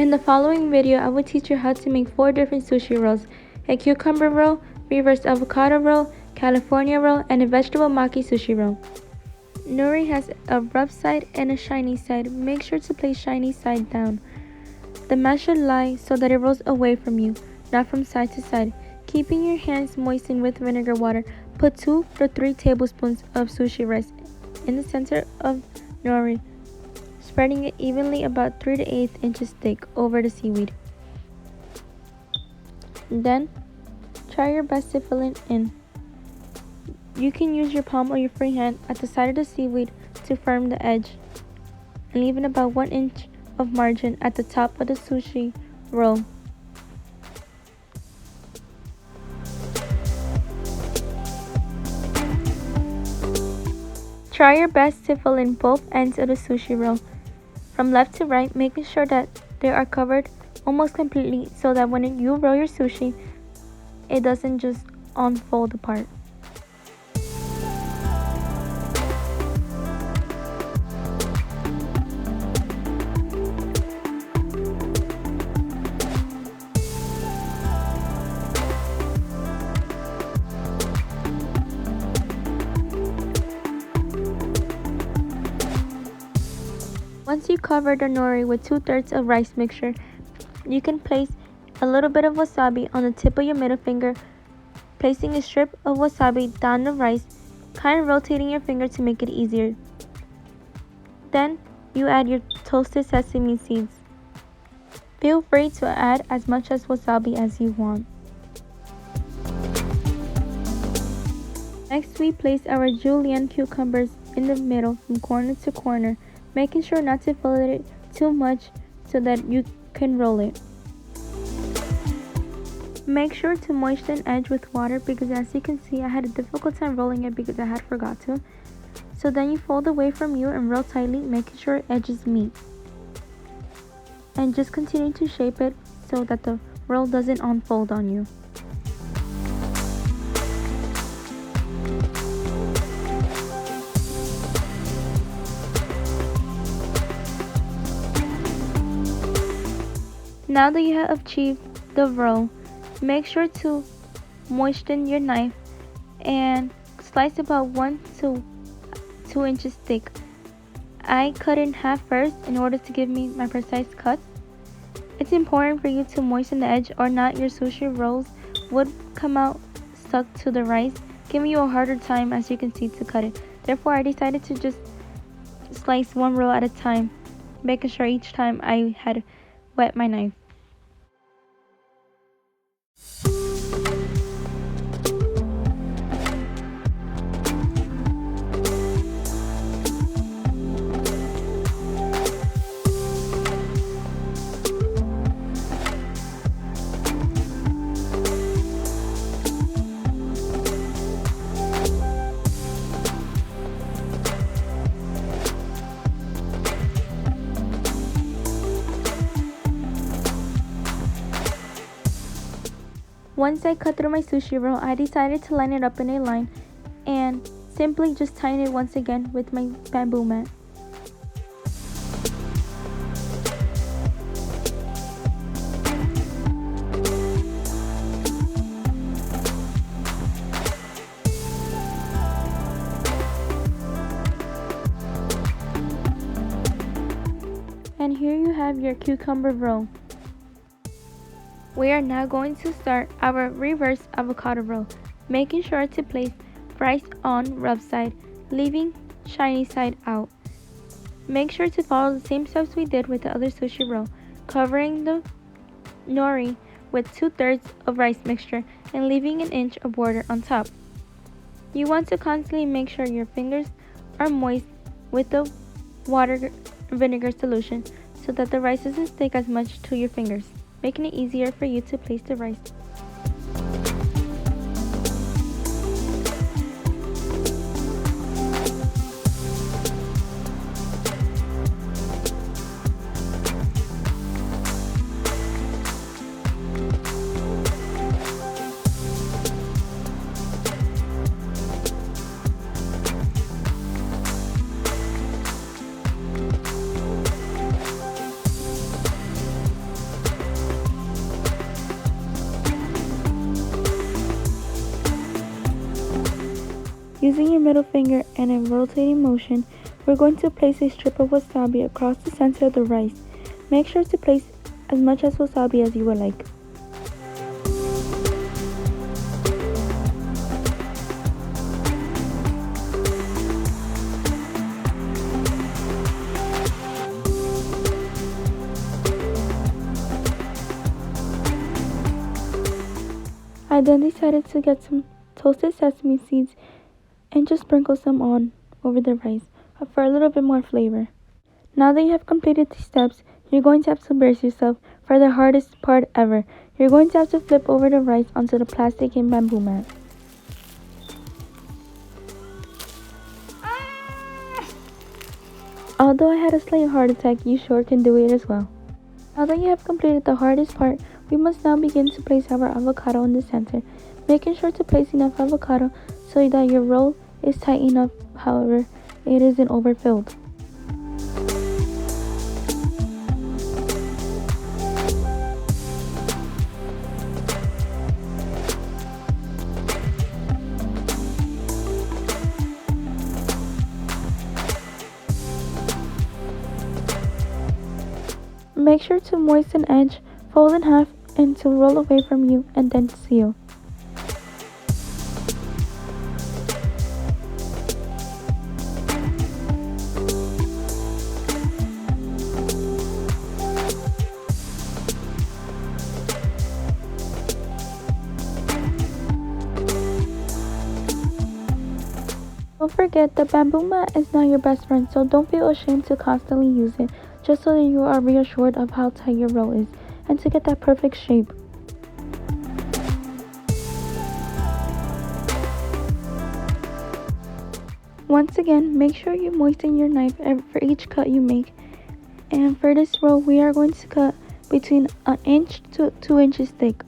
In the following video, I will teach you how to make 4 different sushi rolls: a cucumber roll, reverse avocado roll, California roll, and a vegetable maki sushi roll. Nori has a rough side and a shiny side. Make sure to place shiny side down. The mash should lie so that it rolls away from you, not from side to side. Keeping your hands moistened with vinegar water, put 2 to 3 tablespoons of sushi rice in the center of nori, spreading it evenly about 3 to 8 inches thick over the seaweed. Then, try your best to fill it in. You can use your palm or your free hand at the side of the seaweed to firm the edge, and leaving about 1 inch of margin at the top of the sushi roll. Try your best to fill in both ends of the sushi roll, from left to right, making sure that they are covered almost completely so that when you roll your sushi, it doesn't just unfold apart. Once you cover the nori with 2/3 of rice mixture, you can place a little bit of wasabi on the tip of your middle finger, placing a strip of wasabi down the rice, kind of rotating your finger to make it easier. Then you add your toasted sesame seeds. Feel free to add as much as wasabi as you want. Next, we place our julienne cucumbers in the middle from corner to corner, making sure not to fill it too much so that you can roll it. Make sure to moisten edge with water because, as you can see, I had a difficult time rolling it because I had forgot to. So then you fold away from you and roll tightly, making sure edges meet. And just continue to shape it so that the roll doesn't unfold on you. Now that you have achieved the roll, make sure to moisten your knife and slice about 1 to 2 inches thick. I cut in half first in order to give me my precise cut. It's important for you to moisten the edge or not your sushi rolls would come out stuck to the rice, giving you a harder time, as you can see, to cut it. Therefore, I decided to just slice one roll at a time, making sure each time I had wet my knife. Once I cut through my sushi roll, I decided to line it up in a line and simply just tighten it once again with my bamboo mat. And here you have your cucumber roll. We are now going to start our reverse avocado roll, making sure to place rice on rough side, leaving shiny side out. Make sure to follow the same steps we did with the other sushi roll, covering the nori with 2/3 of rice mixture and leaving 1 inch of border on top. You want to constantly make sure your fingers are moist with the water vinegar solution so that the rice doesn't stick as much to your fingers, making it easier for you to place the rice. Using your middle finger and a rotating motion, we're going to place a strip of wasabi across the center of the rice. Make sure to place as much as wasabi as you would like. I then decided to get some toasted sesame seeds and just sprinkle some on over the rice for a little bit more flavor. Now that you have completed these steps, you're going to have to brace yourself for the hardest part ever. You're going to have to flip over the rice onto the plastic and bamboo mat. Although I had a slight heart attack, you sure can do it as well. Now that you have completed the hardest part, we must now begin to place our avocado in the center, making sure to place enough avocado so that your roll is tight enough, however, it isn't overfilled. Make sure to moisten edge, fold in half, and to roll away from you and then seal. Don't forget, the bamboo mat is now your best friend, so don't feel ashamed to constantly use it, just so that you are reassured of how tight your roll is, and to get that perfect shape. Once again, make sure you moisten your knife for each cut you make, and for this roll, we are going to cut between 1 inch to 2 inches thick.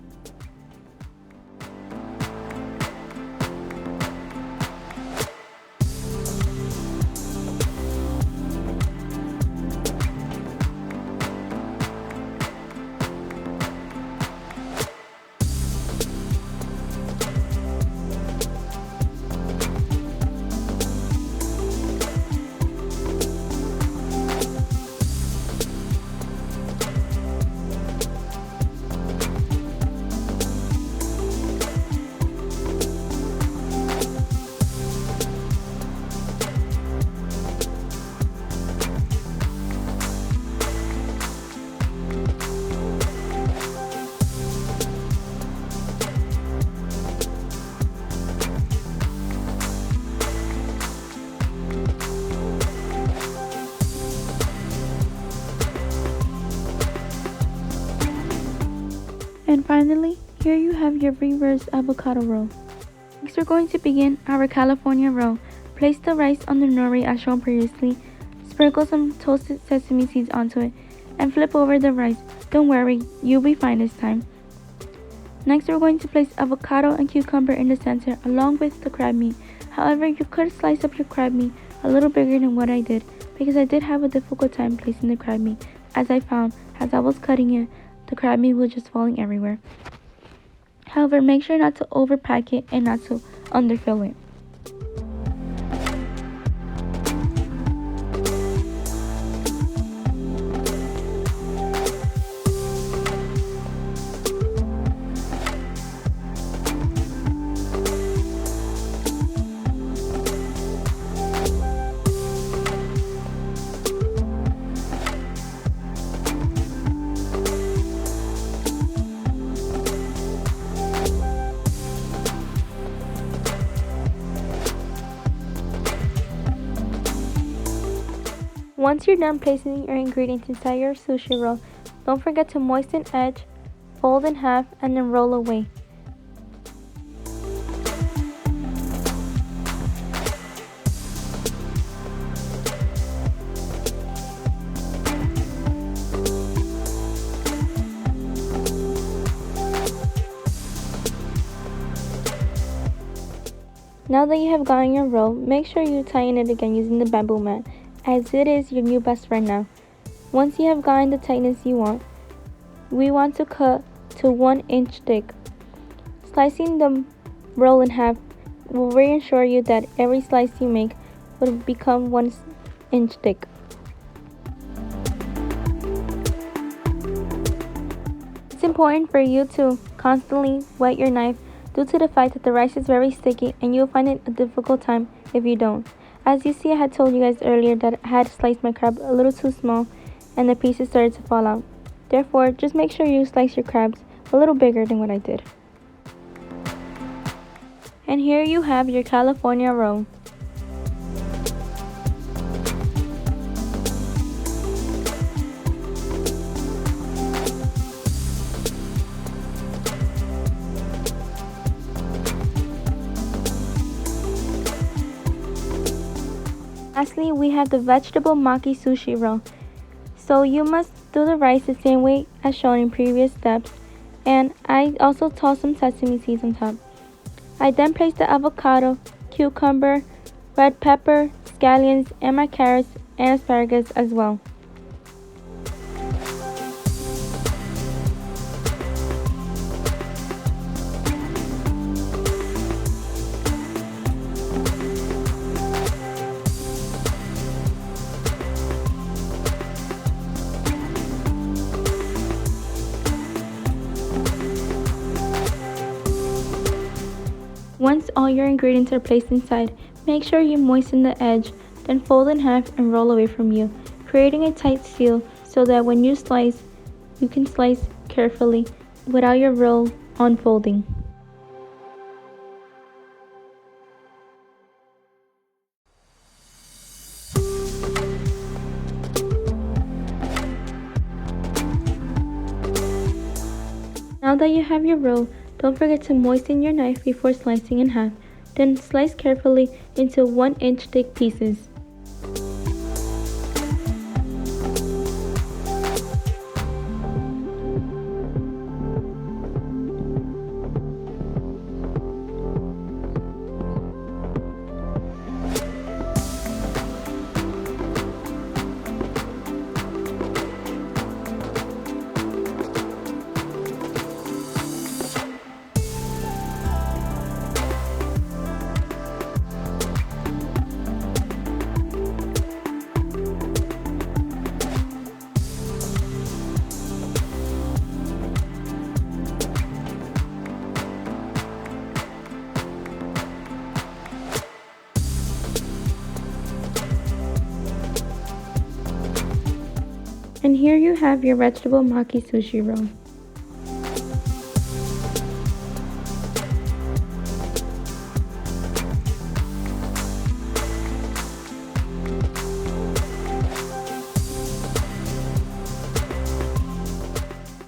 And finally, here you have your reverse avocado roll. Next we're going to begin our California roll. Place the rice on the nori as shown previously, sprinkle some toasted sesame seeds onto it, and flip over the rice. Don't worry, you'll be fine this time. Next we're going to place avocado and cucumber in the center along with the crab meat. However, you could slice up your crab meat a little bigger than what I did, because I did have a difficult time placing the crab meat, as I found as I was cutting it, the crab meat was just falling everywhere. However, make sure not to overpack it and not to underfill it. Once you're done placing your ingredients inside your sushi roll, don't forget to moisten edge, fold in half, and then roll away. Now that you have gotten your roll, make sure you tighten it again using the bamboo mat, as it is your new best friend now. Once you have gotten the tightness you want, we want to cut to 1 inch thick. Slicing the roll in half, will reassure you that every slice you make will become 1-inch thick. It's important for you to constantly wet your knife due to the fact that the rice is very sticky and you'll find it a difficult time if you don't. As you see, I had told you guys earlier that I had sliced my crab a little too small and the pieces started to fall out. Therefore, just make sure you slice your crabs a little bigger than what I did. And here you have your California roll. Lastly, we have the vegetable maki sushi roll. So you must do the rice the same way as shown in previous steps, and I also tossed some sesame seeds on top. I then placed the avocado, cucumber, red pepper, scallions, and my carrots and asparagus as well. Once all your ingredients are placed inside, make sure you moisten the edge, then fold in half and roll away from you, creating a tight seal so that when you slice, you can slice carefully without your roll unfolding. Now that you have your roll, don't forget to moisten your knife before slicing in half, then slice carefully into 1-inch thick pieces. And here you have your vegetable maki sushi roll.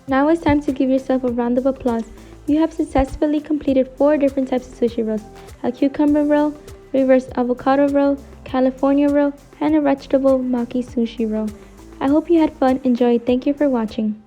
Now it's time to give yourself a round of applause. You have successfully completed 4 different types of sushi rolls: a cucumber roll, reverse avocado roll, California roll, and a vegetable maki sushi roll. I hope you had fun, enjoyed. Thank you for watching.